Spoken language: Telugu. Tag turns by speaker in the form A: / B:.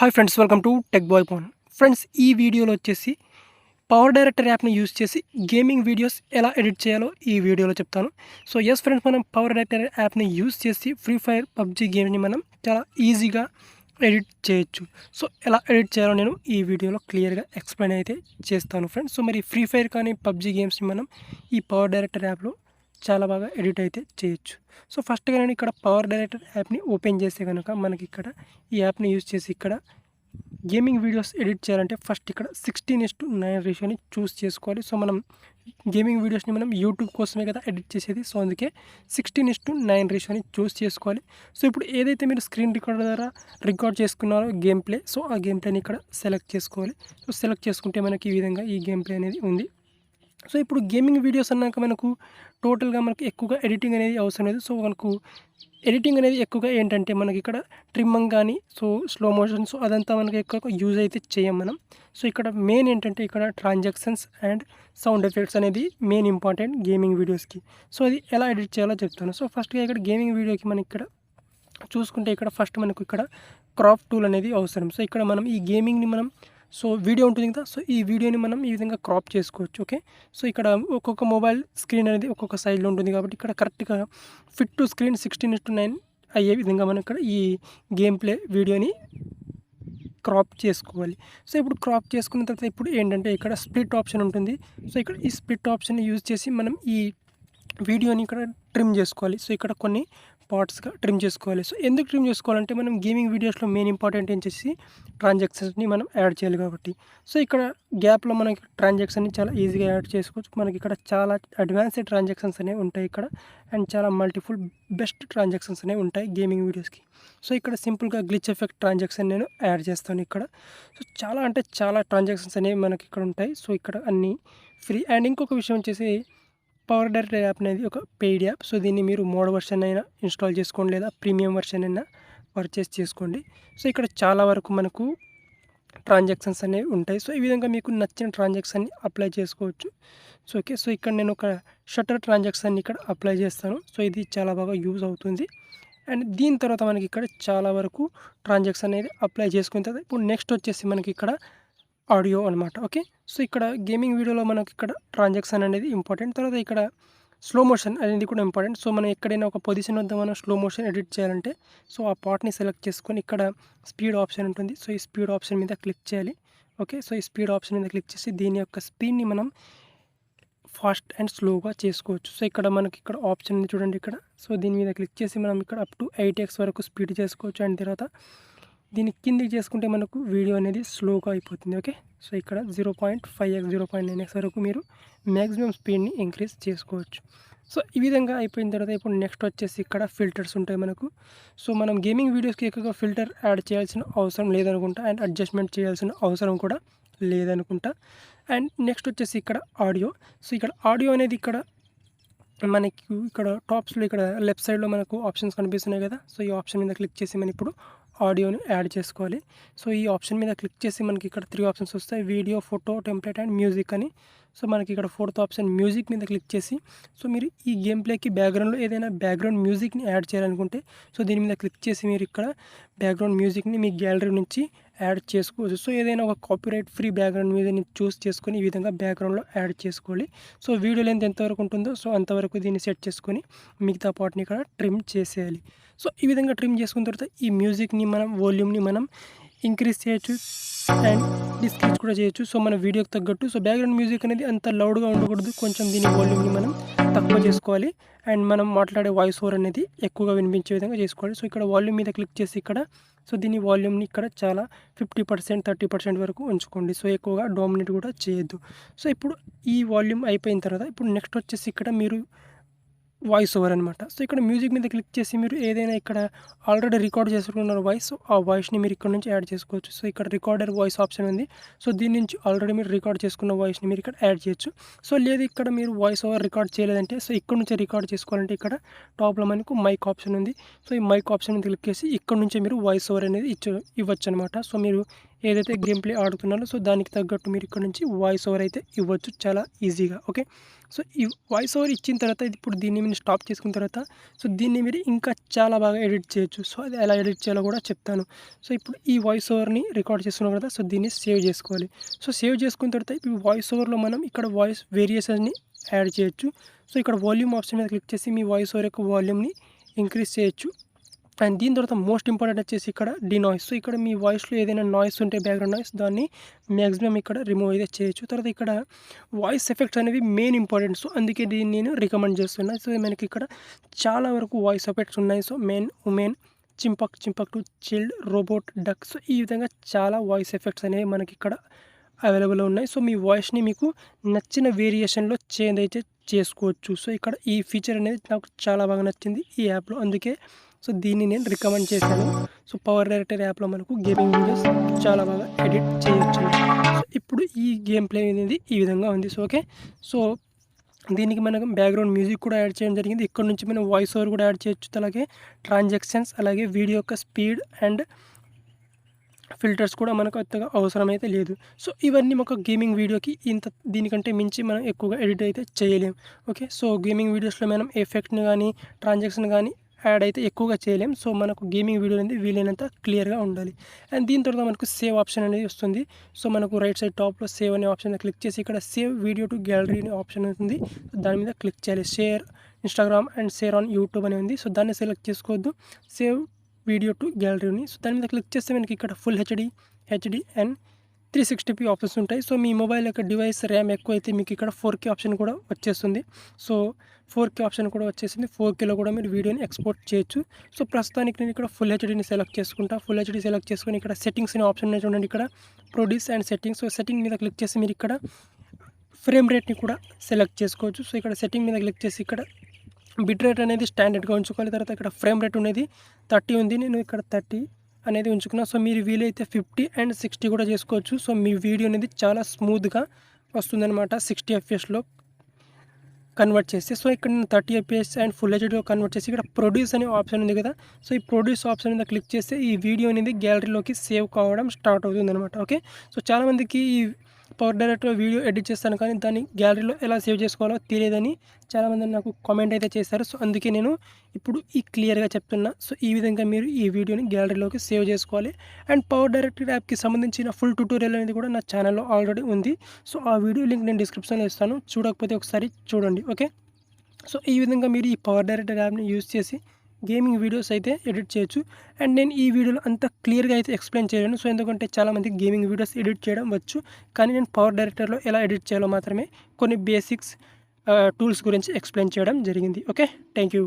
A: Hi friends, welcome to tech bye pan. Friends, ఈ వీడియోలో వచ్చేసి పవర్ డైరెక్టర్ యాప్ని యూజ్ చేసి గేమింగ్ వీడియోస్ ఎలా ఎడిట్ చేయాలో ఈ వీడియోలో చెప్తాను. సో ఎస్ ఫ్రెండ్స్, మనం పవర్ డైరెక్టర్ యాప్ని యూజ్ చేసి ఫ్రీ ఫైర్ పబ్జీ గేమ్ని మనం చాలా ఈజీగా ఎడిట్ చేయొచ్చు. సో ఎలా ఎడిట్ చేయాలో నేను ఈ వీడియోలో క్లియర్గా ఎక్స్ప్లెయిన్ అయితే చేస్తాను ఫ్రెండ్స్. సో మరి ఫ్రీ ఫైర్ కానీ పబ్జీ గేమ్స్ని మనం ఈ పవర్ డైరెక్టర్ యాప్లో చాలా బాగా ఎడిట్ అయితే చేయొచ్చు. సో ఫస్ట్గా నేను ఇక్కడ పవర్ డైరెక్టర్ యాప్ని ఓపెన్ చేస్తే కనుక మనకి ఇక్కడ ఈ యాప్ని యూజ్ చేసి ఇక్కడ గేమింగ్ వీడియోస్ ఎడిట్ చేయాలంటే ఫస్ట్ ఇక్కడ 16:9 రేషియోని చూస్ చేసుకోవాలి. సో మనం గేమింగ్ వీడియోస్ని మనం యూట్యూబ్ కోసమే కదా ఎడిట్ చేసేది. సో అందుకే 16:9 రేషియోని చూస్ చేసుకోవాలి. సో ఇప్పుడు ఏదైతే మీరు స్క్రీన్ రికార్డర్ ద్వారా రికార్డ్ చేసుకున్నారో గేమ్ ప్లే, సో ఆ గేమ్ ప్లేని ఇక్కడ సెలెక్ట్ చేసుకోవాలి. సో సెలెక్ట్ చేసుకుంటే మనకి ఈ విధంగా ఈ గేమ్ ప్లే అనేది ఉంది. సో ఇప్పుడు గేమింగ్ వీడియోస్ అన్నాక మనకు టోటల్గా మనకు ఎక్కువగా ఎడిటింగ్ అనేది అవసరం లేదు. సో మనకు ఎడిటింగ్ అనేది ఎక్కువగా ఏంటంటే మనకి ఇక్కడ ట్రిమ్మింగ్ కానీ సో స్లో మోషన్, సో అదంతా మనకి ఎక్కువ యూజ్ అయితే చేయం మనం. సో ఇక్కడ మెయిన్ ఏంటంటే ఇక్కడ ట్రాన్సాక్షన్స్ అండ్ సౌండ్ ఎఫెక్ట్స్ అనేది మెయిన్ ఇంపార్టెంట్ గేమింగ్ వీడియోస్కి. సో అది ఎలా ఎడిట్ చేయాలో చెప్తాను. సో ఫస్ట్గా ఇక్కడ గేమింగ్ వీడియోకి మనకి ఇక్కడ చూసుకుంటే ఇక్కడ ఫస్ట్ మనకు ఇక్కడ క్రాప్ టూల్ అనేది అవసరం. సో ఇక్కడ మనం ఈ గేమింగ్ని మనం సో వీడియో ఉంటుంది కదా, సో ఈ వీడియోని మనం ఈ విధంగా క్రాప్ చేసుకోవచ్చు. ఓకే, సో ఇక్కడ ఒక్కొక్క మొబైల్ స్క్రీన్ అనేది ఒక్కొక్క సైజ్లో ఉంటుంది కాబట్టి ఇక్కడ కరెక్ట్గా ఫిట్ టు స్క్రీన్ 16:9 అయ్యే విధంగా మనం ఇక్కడ ఈ గేమ్ ప్లే వీడియోని క్రాప్ చేసుకోవాలి. సో ఇప్పుడు క్రాప్ చేసుకున్న తర్వాత ఇప్పుడు ఏంటంటే ఇక్కడ స్ప్లిట్ ఆప్షన్ ఉంటుంది. సో ఇక్కడ ఈ స్ప్లిట్ ఆప్షన్ యూజ్ చేసి మనం ఈ వీడియోని ఇక్కడ ట్రిమ్ చేసుకోవాలి. సో ఇక్కడ కొన్ని పార్ట్స్గా ట్రిమ్ చేసుకోవాలి. సో ఎందుకు ట్రిమ్ చేసుకోవాలంటే మనం గేమింగ్ వీడియోస్లో మెయిన్ ఇంపార్టెంట్ ఏంచేసి ట్రాన్సాక్షన్స్ని మనం యాడ్ చేయాలి కాబట్టి. సో ఇక్కడ గ్యాప్లో మనకి ట్రాన్సాక్షన్ని చాలా ఈజీగా యాడ్ చేసుకోవచ్చు. మనకి ఇక్కడ చాలా అడ్వాన్స్డ్ ట్రాన్సాక్షన్స్ అనేవి ఉంటాయి ఇక్కడ, అండ్ చాలా మల్టిపుల్ బెస్ట్ ట్రాన్సాక్షన్స్ అనేవి ఉంటాయి గేమింగ్ వీడియోస్కి. సో ఇక్కడ సింపుల్గా గ్లిచ్ ఎఫెక్ట్ ట్రాన్సాక్షన్ నేను యాడ్ చేస్తాను ఇక్కడ. సో చాలా అంటే చాలా ట్రాన్సాక్షన్స్ అనేవి మనకి ఇక్కడ ఉంటాయి. సో ఇక్కడ అన్నీ ఫ్రీ. అండ్ ఇంకొక విషయం వచ్చేసి పవర్ డైరెక్టర్ యాప్ అనేది ఒక పెయిడ్ యాప్. సో దీన్ని మీరు మోడ్ వర్షన్ అయినా ఇన్స్టాల్ చేసుకోండి, లేదా ప్రీమియం వర్షన్ అయినా పర్చేస్ చేసుకోండి. సో ఇక్కడ చాలా వరకు మనకు ట్రాన్సాక్షన్స్ అనేవి ఉంటాయి. సో ఈ విధంగా మీకు నచ్చిన ట్రాన్సాక్షన్ని అప్లై చేసుకోవచ్చు. సో ఓకే, సో ఇక్కడ నేను ఒక షట్టర్ ట్రాన్సాక్షన్ని ఇక్కడ అప్లై చేస్తాను. సో ఇది చాలా బాగా యూజ్ అవుతుంది. అండ్ దీని తర్వాత మనకి ఇక్కడ చాలా వరకు ట్రాన్సాక్షన్ అనేది అప్లై చేసుకున్న తర్వాత ఇప్పుడు నెక్స్ట్ వచ్చేసి మనకి ఇక్కడ ఆడియో అనమాట. ఓకే, సో ఇక్కడ గేమింగ్ వీడియోలో మనకి ఇక్కడ ట్రాన్సాక్షన్ అనేది ఇంపార్టెంట్. తర్వాత ఇక్కడ స్లో మోషన్ అనేది కూడా ఇంపార్టెంట్. సో మనం ఎక్కడైనా ఒక పొజిషన్ వద్ద మనం స్లో మోషన్ ఎడిట్ చేయాలంటే సో ఆ పార్ట్ని సెలెక్ట్ చేసుకొని ఇక్కడ స్పీడ్ ఆప్షన్ ఉంటుంది. సో ఈ స్పీడ్ ఆప్షన్ మీద క్లిక్ చేయాలి. ఓకే, సో ఈ స్పీడ్ ఆప్షన్ మీద క్లిక్ చేసి దీని యొక్క స్పీడ్ని మనం ఫాస్ట్ అండ్ స్లోగా చేసుకోవచ్చు. సో ఇక్కడ మనకి ఇక్కడ ఆప్షన్ ఉంది చూడండి ఇక్కడ. సో దీని మీద క్లిక్ చేసి మనం ఇక్కడ అప్ టు 8x వరకు స్పీడ్ చేసుకోవచ్చు. అండ్ తర్వాత దీన్ని కిందికి చేసుకుంటే మనకు వీడియో అనేది స్లోగా అయిపోతుంది. ఓకే, సో ఇక్కడ 0.5x 0.9x వరకు మీరు మ్యాక్సిమం స్పీడ్ని ఇంక్రీజ్ చేసుకోవచ్చు. సో ఈ విధంగా అయిపోయిన తర్వాత ఇప్పుడు నెక్స్ట్ వచ్చేసి ఇక్కడ ఫిల్టర్స్ ఉంటాయి మనకు. సో మనం గేమింగ్ వీడియోస్కి ఎక్కువగా ఫిల్టర్ యాడ్ చేయాల్సిన అవసరం లేదనుకుంటా, అండ్ అడ్జస్ట్మెంట్ చేయాల్సిన అవసరం కూడా లేదనుకుంటా. అండ్ నెక్స్ట్ వచ్చేసి ఇక్కడ ఆడియో. సో ఇక్కడ ఆడియో అనేది ఇక్కడ మనకి ఇక్కడ టాప్స్లో ఇక్కడ లెఫ్ట్ సైడ్లో మనకు ఆప్షన్స్ కనిపిస్తున్నాయి కదా. సో ఈ ఆప్షన్ మీద క్లిక్ చేసి మనం ఇప్పుడు ఆడియోని యాడ్ చేసుకోవాలి. సో ఈ ఆప్షన్ మీద క్లిక్ చేసి మనకి ఇక్కడ 3 ఆప్షన్స్ వస్తాయి: video, photo, template and music అని. సో మనకి ఇక్కడ 4th ఆప్షన్ మ్యూజిక్ మీద క్లిక్ చేసి సో మీరు ఈ గేమ్ ప్లేకి బ్యాక్గ్రౌండ్లో ఏదైనా బ్యాక్గ్రౌండ్ మ్యూజిక్ని యాడ్ చేయాలనుకుంటే సో దీని మీద క్లిక్ చేసి మీరు ఇక్కడ బ్యాక్గ్రౌండ్ మ్యూజిక్ని మీ గ్యాలరీ నుంచి యాడ్ చేసుకోవచ్చు. సో ఏదైనా ఒక కాపీరైట్ ఫ్రీ బ్యాక్గ్రౌండ్ మ్యూజిక్ని చూస్ చేసుకొని ఈ విధంగా బ్యాక్గ్రౌండ్లో యాడ్ చేసుకోవాలి. సో వీడియో లెంత్ ఎంతవరకు ఉంటుందో సో అంతవరకు దీన్ని సెట్ చేసుకొని మిగతా పార్ట్ని ఇక్కడ ట్రిమ్ చేసేయాలి. సో ఈ విధంగా ట్రిమ్ చేసుకున్న తర్వాత ఈ మ్యూజిక్ని మనం వాల్యూమ్ని మనం ఇంక్రీజ్ చేయొచ్చు అండ్ డిస్క్రీజ్ కూడా చేయొచ్చు. సో మన వీడియోకి తగ్గట్టు. సో బ్యాక్గ్రౌండ్ మ్యూజిక్ అనేది అంత లౌడ్గా ఉండకూడదు, కొంచెం దీని వాల్యూమ్ని మనం తక్కువ చేసుకోవాలి. అండ్ మనం మాట్లాడే వాయిస్ ఓవర్ అనేది ఎక్కువగా వినిపించే విధంగా చేసుకోవాలి. సో ఇక్కడ వాల్యూమ్ మీద క్లిక్ చేసి ఇక్కడ సో దీని వాల్యూమ్ని ఇక్కడ చాలా 50% 30% వరకు ఉంచుకోండి. సో ఎక్కువగా డామినేట్ కూడా చేయొద్దు. సో ఇప్పుడు ఈ వాల్యూమ్ అయిపోయిన తర్వాత ఇప్పుడు నెక్స్ట్ వచ్చేసి ఇక్కడ మీరు వాయిస్ ఓవర్ అనమాట. సో ఇక్కడ మ్యూజిక్ మీద క్లిక్ చేసి మీరు ఏదైనా ఇక్కడ ఆల్రెడీ రికార్డ్ చేసుకున్న వాయిస్, ఆ వాయిస్ని మీరు ఇక్కడ నుంచి యాడ్ చేసుకోవచ్చు. సో ఇక్కడ రికార్డర్ వాయిస్ ఆప్షన్ ఉంది. సో దీని నుంచి ఆల్రెడీ మీరు రికార్డ్ చేసుకున్న వాయిస్ని మీరు ఇక్కడ యాడ్ చేయొచ్చు. సో లేదు ఇక్కడ మీరు వాయిస్ ఓవర్ రికార్డ్ చేయలేదంటే సో ఇక్కడ నుంచి రికార్డ్ చేసుకోవాలంటే ఇక్కడ టాప్లో మనకు మైక్ ఆప్షన్ ఉంది. సో ఈ మైక్ ఆప్షన్ మీద క్లిక్ చేసి ఇక్కడ నుంచే మీరు వాయిస్ ఓవర్ అనేది ఇవ్వచ్చు అనమాట. సో మీరు ఏదైతే గేమ్ ప్లే ఆడుతున్నారో సో దానికి తగ్గట్టు మీరు ఇక్కడ నుంచి వాయిస్ ఓవర్ అయితే ఇవ్వచ్చు చాలా ఈజీగా. ఓకే. సో ఈ వాయిస్ ఓవర్ ఇచ్చిన తర్వాత ఇప్పుడు దీన్ని మీరు స్టాప్ చేసుకున్న తర్వాత సో దీన్ని మీరు ఇంకా చాలా బాగా ఎడిట్ చేయొచ్చు. సో అది ఎలా ఎడిట్ చేయాలో కూడా చెప్తాను. సో ఇప్పుడు ఈ వాయిస్ ఓవర్‌ని రికార్డ్ చేసుకున్నాం కదా! సో దీన్ని సేవ్ చేసుకోవాలి. సో సేవ్ చేసుకున్న తర్వాత ఈ వాయిస్ ఓవర్‌లో మనం ఇక్కడ వాయిస్ వేరియేషన్‌ని యాడ్ చేయొచ్చు. సో ఇక్కడ వాల్యూమ్ ఆప్షన్ మీద క్లిక్ చేసి మీ వాయిస్ ఓవర్ యొక్క వాల్యూమ్‌ని ఇంక్రీజ్ చేయొచ్చు. అండ్ దీని తర్వాత మోస్ట్ ఇంపార్టెంట్ వచ్చేసి ఇక్కడ డీనాయిస్. సో ఇక్కడ మీ వాయిస్‌లో ఏదైనా నాయిస్ ఉంటే బ్యాక్‌గ్రౌండ్ నాయిస్ దాన్ని మాక్సిమం ఇక్కడ రిమూవ్ అయితే చేయొచ్చు. తర్వాత ఇక్కడ వాయిస్ ఎఫెక్ట్స్ అనేవి మెయిన్ ఇంపార్టెంట్. సో అందుకే దీన్ని నేను రికమెండ్ చేస్తున్నా. సో మనకి ఇక్కడ చాలా వరకు వాయిస్ ఎఫెక్ట్స్ ఉన్నాయి. సో మెన్, ఉమెన్, చింపక్, చింపక్టు, చిల్డ్, రోబోట్, డక్. సో ఈ విధంగా చాలా వాయిస్ ఎఫెక్ట్స్ అనేవి మనకి ఇక్కడ అవైలబుల్‌లో ఉన్నాయి. సో మీ వాయిస్‌ని మీకు నచ్చిన వేరియేషన్‌లో చేంజ్ అయితే చేసుకోవచ్చు. సో ఇక్కడ ఈ ఫీచర్ అనేది నాకు చాలా బాగా నచ్చింది ఈ యాప్‌లో. అందుకే సో దీన్ని నేను రికమెండ్ చేశాను. సో పవర్ డైరెక్టర్ యాప్‌లో మనకు గేమింగ్ వీడియోస్ చాలా బాగా ఎడిట్ చేయొచ్చు. సో ఇప్పుడు ఈ గేమ్ ప్లే అనేది ఈ విధంగా ఉంది. So okay. సో దీనికి మనకు బ్యాక్‌గ్రౌండ్ మ్యూజిక్ కూడా యాడ్ చేయడం జరిగింది. ఇక్కడ నుంచి మనం వాయిస్ ఓవర్ కూడా యాడ్ చేయొచ్చు. అలాగే ట్రాన్సాక్షన్స్, అలాగే వీడియో యొక్క స్పీడ్ అండ్ ఫిల్టర్స్ కూడా మనకు అంతగా అవసరమైతే లేదు. సో ఇవన్నీ ఒక గేమింగ్ వీడియోకి దీనికంటే మించి మనం ఎక్కువగా ఎడిట్ అయితే చేయలేం. ఓకే. సో గేమింగ్ వీడియోస్‌లో మనం ఎఫెక్ట్‌ని గానీ, ట్రాన్సాక్షన్ గానీ యాడ్ అయితే ఎక్కువగా చేయలేం. సో మనకు గేమింగ్ వీడియో అనేది వీలైనంత క్లియర్‌గా ఉండాలి. అండ్ దీని తర్వాత మనకు సేవ్ ఆప్షన్ అనేది వస్తుంది. సో మనకు రైట్ సైడ్ టాప్‌లో సేవ్ అనే ఆప్షన్ మీద క్లిక్ చేసి ఇక్కడ సేవ్ వీడియో టు గ్యాలరీ అనే ఆప్షన్ ఉంటుంది. దాని మీద క్లిక్ చేయాలి. Share Instagram and share on YouTube అని ఉంది. సో దాన్ని సెలెక్ట్ చేసుకోవద్దు. సేవ్ వీడియో టు గ్యాలరీని. సో దాని మీద క్లిక్ చేస్తే మనకి ఇక్కడ full HD and 360p options ఉంటాయి. సో మీ మొబైల్ యొక్క డివైస్ ర్యామ్ ఎక్కువైతే మీకు ఇక్కడ 4K ఆప్షన్ కూడా వచ్చేస్తుంది. సో 4K ఆప్షన్ కూడా వచ్చేసింది. 4Kలో కూడా మీరు వీడియోని ఎక్స్‌పోర్ట్ చేయొచ్చు. సో ప్రస్తుతానికి నేను ఇక్కడ ఫుల్ హెచ్‌డిని సెలెక్ట్ చేసుకుంటా. ఫుల్ హెచ్‌డి సెలెక్ట్ చేసుకొని ఇక్కడ సెట్టింగ్స్ అనే ఆప్షన్ ఉన్నాయి చూడండి. ఇక్కడ produce and settings. So setting మీద క్లిక్ చేసి మీరు ఇక్కడ ఫ్రేమ్ రేట్‌ని కూడా సెలెక్ట్ చేసుకోవచ్చు. సో ఇక్కడ సెట్టింగ్ మీద క్లిక్ చేసి ఇక్కడ బిట్ రేట్ అనేది స్టాండర్డ్‌గా ఉంచుకోవాలి. తర్వాత ఇక్కడ ఫ్రేమ్ రేట్ అనేది 30 ఉంది. నేను ఇక్కడ 30 అనేది ఉంచుకున్నా. సో మీరు వీలైతే 50 అండ్ 60 కూడా చేసుకోవచ్చు. సో మీ వీడియో అనేది చాలా స్మూత్‌గా వస్తుందన్నమాట 60 ఎఫ్‌పిఎస్‌లో కన్వర్ట్ చేస్తే. సో ఇక్కడ నేను 30 ఎఫ్‌పిఎస్ అండ్ ఫుల్ హెచ్‌డిలో కన్వర్ట్ చేసి ఇక్కడ ప్రొడ్యూస్ అనే ఆప్షన్ ఉంది కదా! సో ఈ ప్రొడ్యూస్ ఆప్షన్ మీద క్లిక్ చేస్తే ఈ వీడియో అనేది గ్యాలరీలోకి సేవ్ కావడం స్టార్ట్ అవుతుందన్నమాట. ఓకే. సో చాలామందికి ఈ పవర్ డైరెక్టర్ వీడియో ఎడిట్ చేస్తాను కానీ దాన్ని గ్యాలరీలో ఎలా సేవ్ చేసుకోవాలో తెలియదని చాలామంది నాకు కామెంట్ అయితే చేశారు. సో అందుకే నేను ఇప్పుడు క్లియర్గా చెప్తున్నా. సో ఈ విధంగా మీరు ఈ వీడియోని గ్యాలరీలోకి సేవ్ చేసుకోవాలి. అండ్ పవర్ డైరెక్టర్ యాప్కి సంబంధించిన ఫుల్ ట్యుటోరియల్ అనేది కూడా నా ఛానల్లో ఆల్రెడీ ఉంది. సో ఆ వీడియో లింక్ నేను డిస్క్రిప్షన్లో ఇస్తాను. చూడకపోతే ఒకసారి చూడండి. ఓకే. సో ఈ విధంగా మీరు ఈ పవర్ డైరెక్టర్ యాప్ని యూజ్ చేసి గేమింగ్ వీడియోస్ అయితే ఎడిట్ చేయొచ్చు. అండ్ నేను ఈ వీడియోలో అంత క్లియర్గా అయితే ఎక్స్ప్లెయిన్ చేయలేను. సో ఎందుకంటే చాలామందికి గేమింగ్ వీడియోస్ ఎడిట్ చేయడం వచ్చు. కానీ నేను పవర్ డైరెక్టర్లో ఎలా ఎడిట్ చేయాలో మాత్రమే కొన్ని బేసిక్స్ టూల్స్ గురించి ఎక్స్ప్లెయిన్ చేయడం జరిగింది. ఓకే. Thank you.